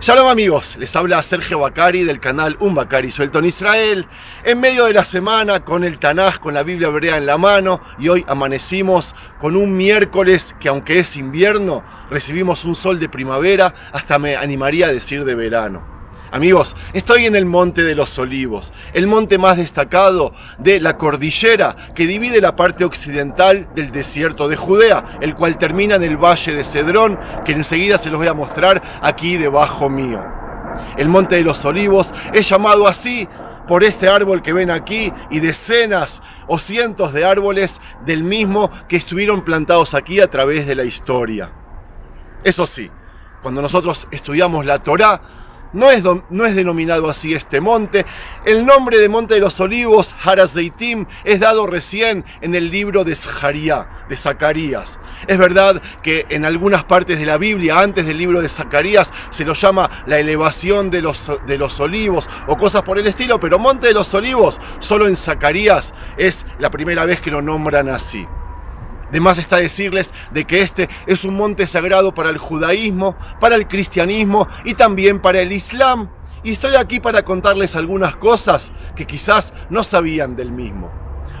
Shalom amigos, les habla Sergio Bacari del canal Un Bacari Suelto en Israel, en medio de la semana con el Tanaj, con la Biblia hebrea en la mano, y hoy amanecimos con un miércoles que, aunque es invierno, recibimos un sol de primavera, hasta me animaría a decir de verano. Amigos, estoy en el Monte de los Olivos, el monte más destacado de la cordillera que divide la parte occidental del desierto de Judea, el cual termina en el valle de Cedrón, que enseguida se los voy a mostrar aquí debajo mío. El Monte de los Olivos es llamado así por este árbol que ven aquí y decenas o cientos de árboles del mismo que estuvieron plantados aquí a través de la historia. Eso sí, cuando nosotros estudiamos la Torá, no es denominado así este monte. El nombre de Monte de los Olivos, Har HaZeitim, es dado recién en el libro de Zacarías. Es verdad que en algunas partes de la Biblia, antes del libro de Zacarías, se lo llama la elevación de los olivos o cosas por el estilo, pero Monte de los Olivos, solo en Zacarías, es la primera vez que lo nombran así. De más está decirles de que este es un monte sagrado para el judaísmo, para el cristianismo y también para el islam. Y estoy aquí para contarles algunas cosas que quizás no sabían del mismo.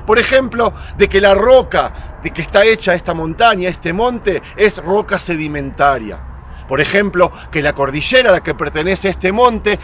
Por ejemplo, de que la roca de que está hecha esta montaña, este monte, es roca sedimentaria. Por ejemplo, que la cordillera a la que pertenece este monte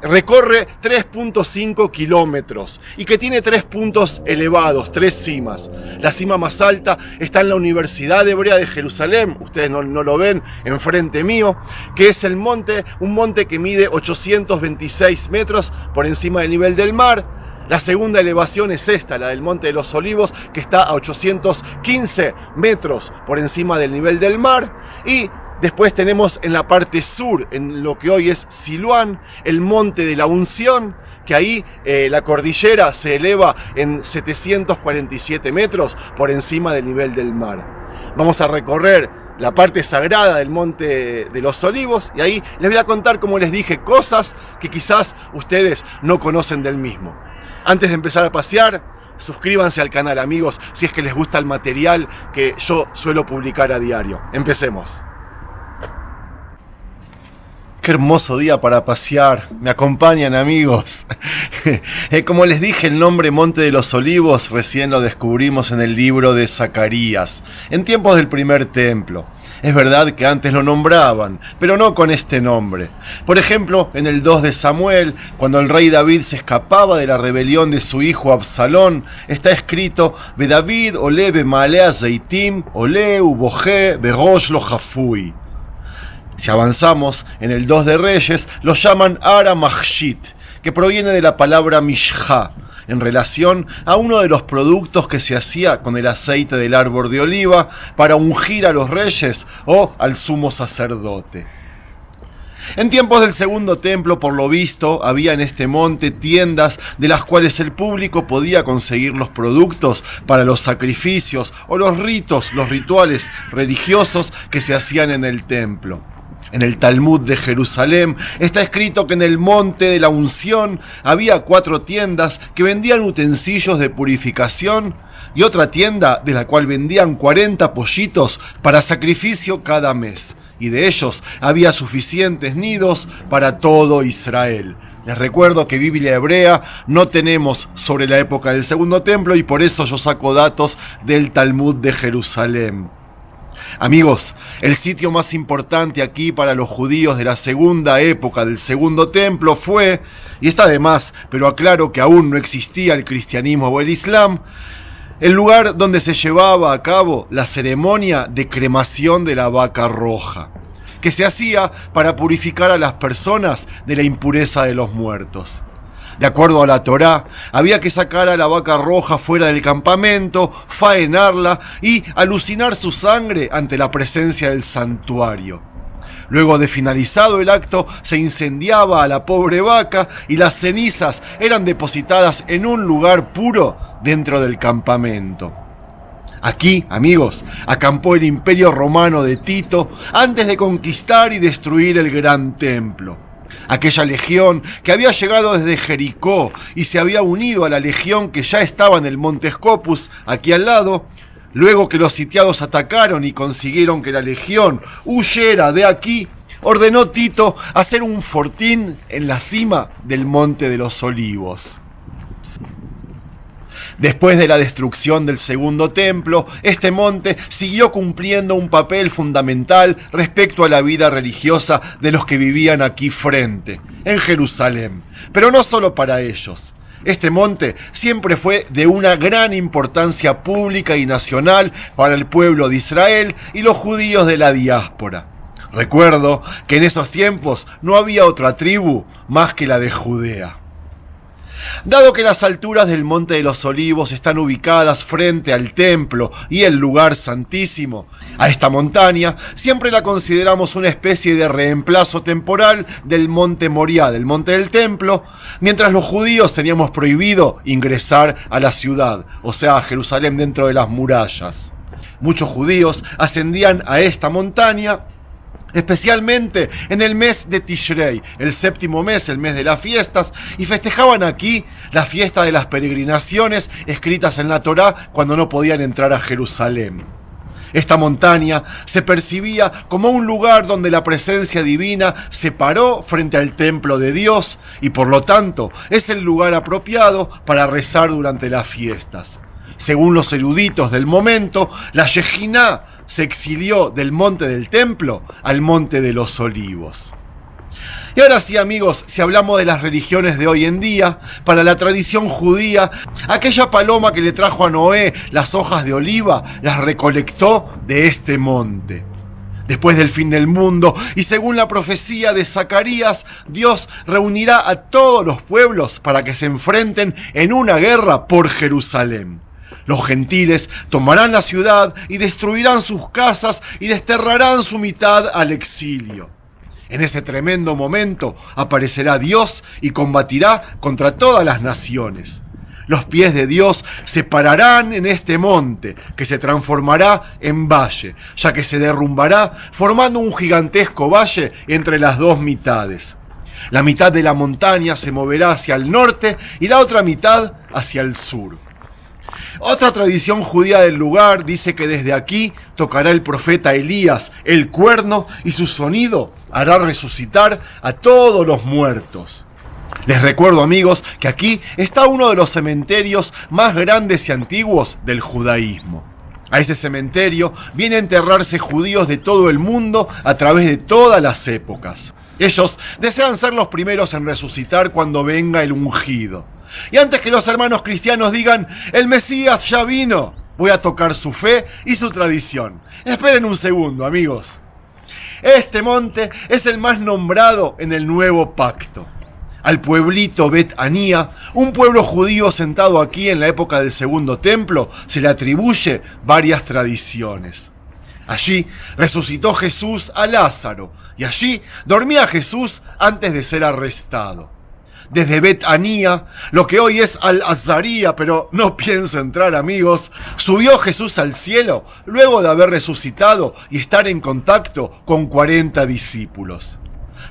recorre 3.5 kilómetros y que tiene 3 puntos elevados, 3 cimas. La cima más alta está en la Universidad Hebrea de Jerusalén, ustedes no lo ven enfrente mío, que es un monte que mide 826 metros por encima del nivel del mar. La segunda elevación es esta, la del Monte de los Olivos, que está a 815 metros por encima del nivel del mar. Y después tenemos en la parte sur, en lo que hoy es Siluán, el Monte de la Unción, que ahí la cordillera se eleva en 747 metros por encima del nivel del mar. Vamos a recorrer la parte sagrada del Monte de los Olivos y ahí les voy a contar, como les dije, cosas que quizás ustedes no conocen del mismo. Antes de empezar a pasear, suscríbanse al canal, amigos, si es que les gusta el material que yo suelo publicar a diario. Empecemos. Qué hermoso día para pasear. Me acompañan, amigos. Como les dije, el nombre Monte de los Olivos recién lo descubrimos en el libro de Zacarías, en tiempos del primer templo. Es verdad que antes lo nombraban, pero no con este nombre. Por ejemplo, en el 2 de Samuel, cuando el rey David se escapaba de la rebelión de su hijo Absalón, está escrito: Be David ole be Ma'ale HaZeitim, ole uboje berosh lo hafui. Si avanzamos, en el 2 de Reyes lo llaman Ara Machshit, que proviene de la palabra Mishja, en relación a uno de los productos que se hacía con el aceite del árbol de oliva para ungir a los reyes o al sumo sacerdote. En tiempos del segundo templo, por lo visto, había en este monte tiendas de las cuales el público podía conseguir los productos para los sacrificios o los rituales religiosos que se hacían en el templo. En el Talmud de Jerusalén está escrito que en el Monte de la Unción había 4 tiendas que vendían utensilios de purificación y otra tienda de la cual vendían 40 pollitos para sacrificio cada mes. Y de ellos había suficientes nidos para todo Israel. Les recuerdo que Biblia hebrea no tenemos sobre la época del segundo templo y por eso yo saco datos del Talmud de Jerusalén. Amigos, el sitio más importante aquí para los judíos de la segunda época del segundo templo fue, y está de más, pero aclaro que aún no existía el cristianismo o el islam, el lugar donde se llevaba a cabo la ceremonia de cremación de la vaca roja, que se hacía para purificar a las personas de la impureza de los muertos. De acuerdo a la Torá, había que sacar a la vaca roja fuera del campamento, faenarla y alucinar su sangre ante la presencia del santuario. Luego de finalizado el acto, se incendiaba a la pobre vaca y las cenizas eran depositadas en un lugar puro dentro del campamento. Aquí, amigos, acampó el Imperio Romano de Tito antes de conquistar y destruir el Gran Templo. Aquella legión que había llegado desde Jericó y se había unido a la legión que ya estaba en el Monte Scopus, aquí al lado, luego que los sitiados atacaron y consiguieron que la legión huyera de aquí, ordenó Tito hacer un fortín en la cima del Monte de los Olivos. Después de la destrucción del segundo templo, este monte siguió cumpliendo un papel fundamental respecto a la vida religiosa de los que vivían aquí frente, en Jerusalén. Pero no solo para ellos. Este monte siempre fue de una gran importancia pública y nacional para el pueblo de Israel y los judíos de la diáspora. Recuerdo que en esos tiempos no había otra tribu más que la de Judea. Dado que las alturas del Monte de los Olivos están ubicadas frente al templo y el lugar santísimo, a esta montaña siempre la consideramos una especie de reemplazo temporal del Monte Moriah, del Monte del Templo, mientras los judíos teníamos prohibido ingresar a la ciudad, o sea, a Jerusalén dentro de las murallas. Muchos judíos ascendían a esta montaña especialmente en el mes de Tishrei, el séptimo mes, el mes de las fiestas, y festejaban aquí la fiesta de las peregrinaciones escritas en la Torá cuando no podían entrar a Jerusalén. Esta montaña se percibía como un lugar donde la presencia divina se paró frente al templo de Dios y por lo tanto es el lugar apropiado para rezar durante las fiestas. Según los eruditos del momento, la Shejiná se exilió del monte del templo al monte de los olivos. Y ahora sí, amigos, si hablamos de las religiones de hoy en día, para la tradición judía, aquella paloma que le trajo a Noé las hojas de oliva, las recolectó de este monte. Después del fin del mundo, y según la profecía de Zacarías, Dios reunirá a todos los pueblos para que se enfrenten en una guerra por Jerusalén. Los gentiles tomarán la ciudad y destruirán sus casas y desterrarán su mitad al exilio. En ese tremendo momento aparecerá Dios y combatirá contra todas las naciones. Los pies de Dios se pararán en este monte, que se transformará en valle, ya que se derrumbará formando un gigantesco valle entre las dos mitades. La mitad de la montaña se moverá hacia el norte y la otra mitad hacia el sur. Otra tradición judía del lugar dice que desde aquí tocará el profeta Elías el cuerno y su sonido hará resucitar a todos los muertos. Les recuerdo, amigos, que aquí está uno de los cementerios más grandes y antiguos del judaísmo. A ese cementerio vienen a enterrarse judíos de todo el mundo a través de todas las épocas. Ellos desean ser los primeros en resucitar cuando venga el ungido. Y antes que los hermanos cristianos digan, el Mesías ya vino, voy a tocar su fe y su tradición. Esperen un segundo, amigos. Este monte es el más nombrado en el Nuevo Pacto. Al pueblito Bet Anía, un pueblo judío sentado aquí en la época del Segundo Templo, se le atribuye varias tradiciones. Allí resucitó Jesús a Lázaro, y allí dormía Jesús antes de ser arrestado. Desde Bet Anía, lo que hoy es Al-Azaría, pero no pienso entrar, amigos, subió Jesús al cielo luego de haber resucitado y estar en contacto con 40 discípulos.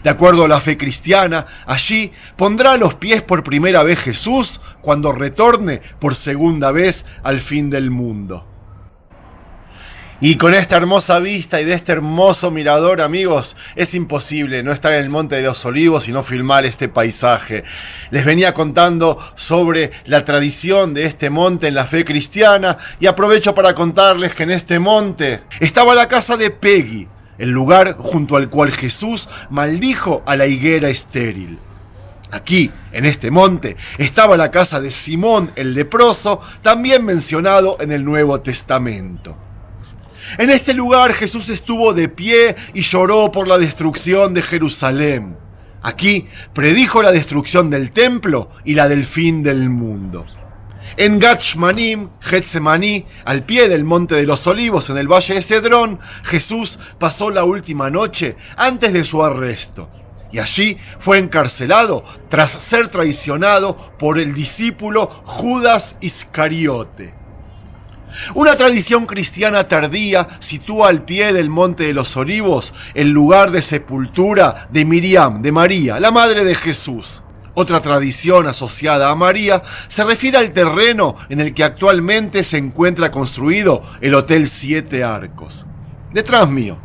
De acuerdo a la fe cristiana, allí pondrá los pies por primera vez Jesús cuando retorne por segunda vez al fin del mundo. Y con esta hermosa vista y de este hermoso mirador, amigos, es imposible no estar en el Monte de los Olivos y no filmar este paisaje. Les venía contando sobre la tradición de este monte en la fe cristiana y aprovecho para contarles que en este monte estaba la casa de Peggy, el lugar junto al cual Jesús maldijo a la higuera estéril. Aquí, en este monte, estaba la casa de Simón el leproso, también mencionado en el Nuevo Testamento. En este lugar Jesús estuvo de pie y lloró por la destrucción de Jerusalén. Aquí predijo la destrucción del templo y la del fin del mundo. En Gachmanim, Getsemaní, al pie del Monte de los Olivos en el Valle de Cedrón, Jesús pasó la última noche antes de su arresto. Y allí fue encarcelado tras ser traicionado por el discípulo Judas Iscariote. Una tradición cristiana tardía sitúa al pie del Monte de los Olivos el lugar de sepultura de Miriam, de María, la madre de Jesús. Otra tradición asociada a María se refiere al terreno en el que actualmente se encuentra construido el Hotel Siete Arcos. Detrás mío.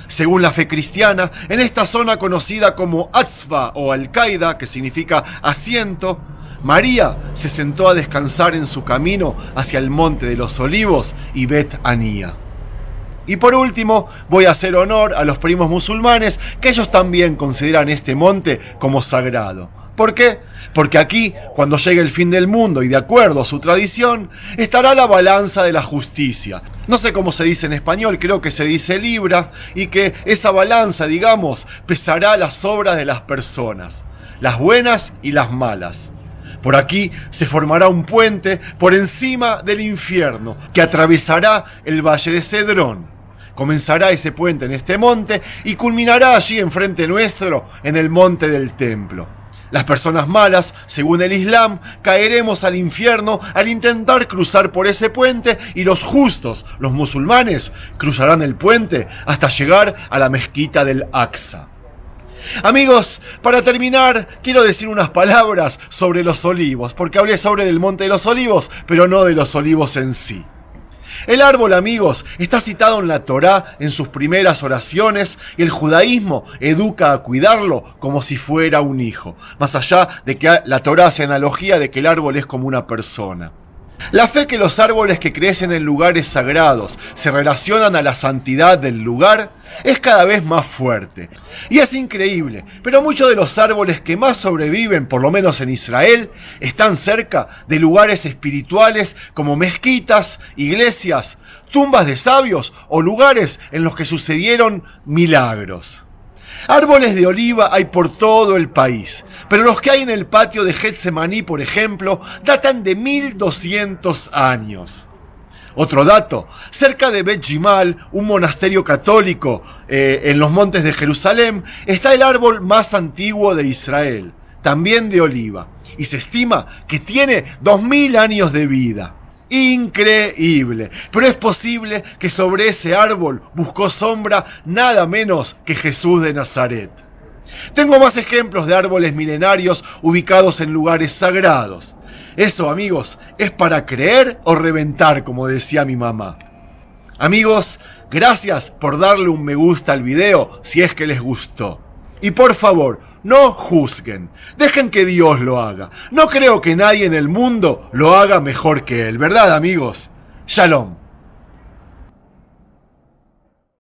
Según la fe cristiana, en esta zona conocida como Atzva o Al-Qaeda, que significa asiento, María se sentó a descansar en su camino hacia el Monte de los Olivos y Bet Anía. Y por último, voy a hacer honor a los primos musulmanes, que ellos también consideran este monte como sagrado. ¿Por qué? Porque aquí, cuando llegue el fin del mundo y de acuerdo a su tradición, estará la balanza de la justicia. No sé cómo se dice en español, creo que se dice libra, y que esa balanza, digamos, pesará las obras de las personas, las buenas y las malas. Por aquí se formará un puente por encima del infierno que atravesará el valle de Cedrón. Comenzará ese puente en este monte y culminará allí enfrente nuestro en el monte del templo. Las personas malas, según el Islam, caeremos al infierno al intentar cruzar por ese puente y los justos, los musulmanes, cruzarán el puente hasta llegar a la mezquita del Aqsa. Amigos, para terminar, quiero decir unas palabras sobre los olivos, porque hablé sobre el Monte de los Olivos, pero no de los olivos en sí. El árbol, amigos, está citado en la Torá en sus primeras oraciones y el judaísmo educa a cuidarlo como si fuera un hijo, más allá de que la Torá hace analogía de que el árbol es como una persona. La fe que los árboles que crecen en lugares sagrados se relacionan a la santidad del lugar es cada vez más fuerte. Y es increíble, pero muchos de los árboles que más sobreviven, por lo menos en Israel, están cerca de lugares espirituales como mezquitas, iglesias, tumbas de sabios o lugares en los que sucedieron milagros. Árboles de oliva hay por todo el país, pero los que hay en el patio de Getsemaní, por ejemplo, datan de 1200 años. Otro dato, cerca de Bet Gimal, un monasterio católico en los montes de Jerusalén, está el árbol más antiguo de Israel, también de oliva, y se estima que tiene 2000 años de vida. Increíble, pero es posible que sobre ese árbol buscó sombra nada menos que Jesús de Nazaret. Tengo más ejemplos de árboles milenarios ubicados en lugares sagrados. Eso, amigos, es para creer o reventar, como decía mi mamá. Amigos, gracias por darle un me gusta al video si es que les gustó. Y por favor, no juzguen, dejen que Dios lo haga. No creo que nadie en el mundo lo haga mejor que Él, ¿verdad, amigos? Shalom.